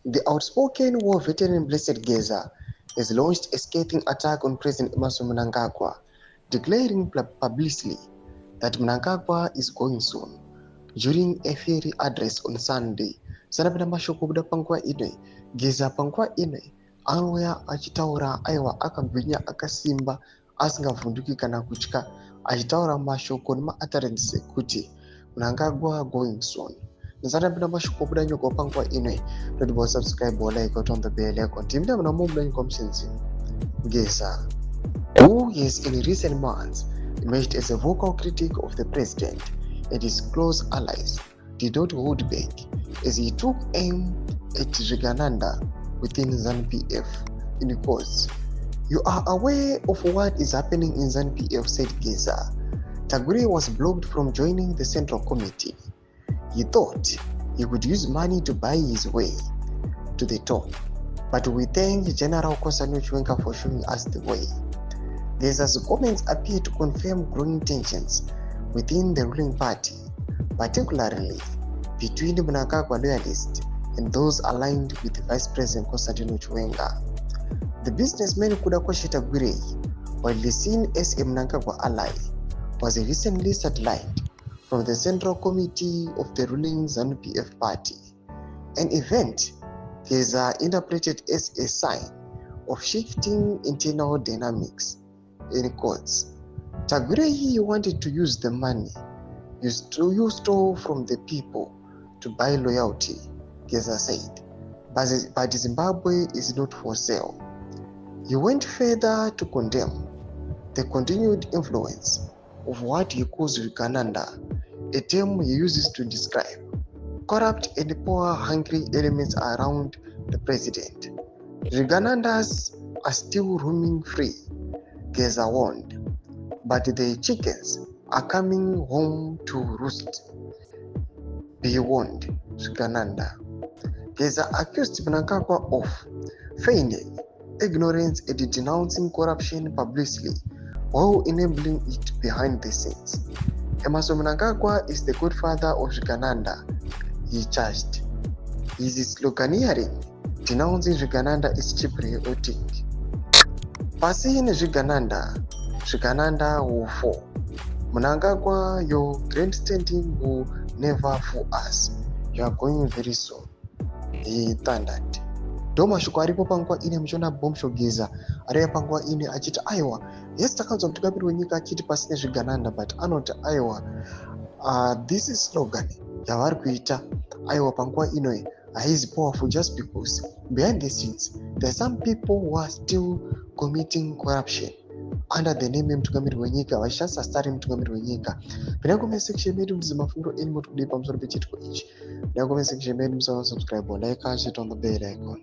The outspoken war veteran Blessed Geza has launched a scathing attack on President Emmerson Mnangagwa, declaring publicly that Mnangagwa is going soon. During a fiery address on Sunday, sanapita mashoko kuda panguva ino Geza panguva ino anouya achitaura aiwa akagwinya akasimba asingavhunduki kana kutya, achitaura mashoko nemautterances ekuti Mnangagwa going soon. Sanapita mashoko kuda nyoko panguva ino don't subscribe or like on the bell icon. Team them no more competency. Geza, who is in recent months emerged as a vocal critic of the president and his close allies, did not hold back as he took aim at Rigananda within ZANU-PF. In quotes, "You are aware of what is happening in ZANU-PF," said Geza. Tagure was blocked from joining the Central Committee. He thought he could use money to buy his way to the top, but we thank General Kosano Chwenka for showing us the way. Geza's comments appear to confirm growing tensions within the ruling party, particularly between the Mnangagwa loyalists and those aligned with Vice President Constantino Chiwenga. The businessman Kudakoshi Tagure, widely seen as a Mnangagwa ally, was recently sidelined from the Central Committee of the ruling ZANU-PF party, an event Geza interpreted as a sign of shifting internal dynamics. In quotes, Tagure wanted to use the money you stole from the people to buy loyalty, Geza said, but Zimbabwe is not for sale. He went further to condemn the continued influence of what he calls Rigananda, a term he uses to describe corrupt and power-hungry elements around the president. Riganandas are still roaming free, Geza warned, but the chickens are coming home to roost. Be warned, Rigananda. Geza accused Mnangagwa of feigning ignorance and denouncing corruption publicly while enabling it behind the scenes. Emmerson Mnangagwa is the godfather of Rigananda, he charged. His sloganeering denouncing Rigananda is patriotic. Passing Rigananda will fall. Mnangagwa, your grandstanding will never fool us. You are going very soon, he thundered. Doma shoko aripo panguva ine mchona bombsho Geza ariya panguva ine achiti aiwa yes takanzwa mutungamiri wenyika achiti pasine Rigananda but anoti aiwa this is slogan yavari kuita aiwa panguva ino is powerful just because behind the scenes there are some people who are still committing corruption under the name yemutungamiri wenyika vachishandisa star yemutungamiri wenyika. Pinda comment section medu mudzi mafungiro eni moti kudei pamusoro pechitiko ichi. Pinda comment section medu musava subscribe or like, hit on the bell icon.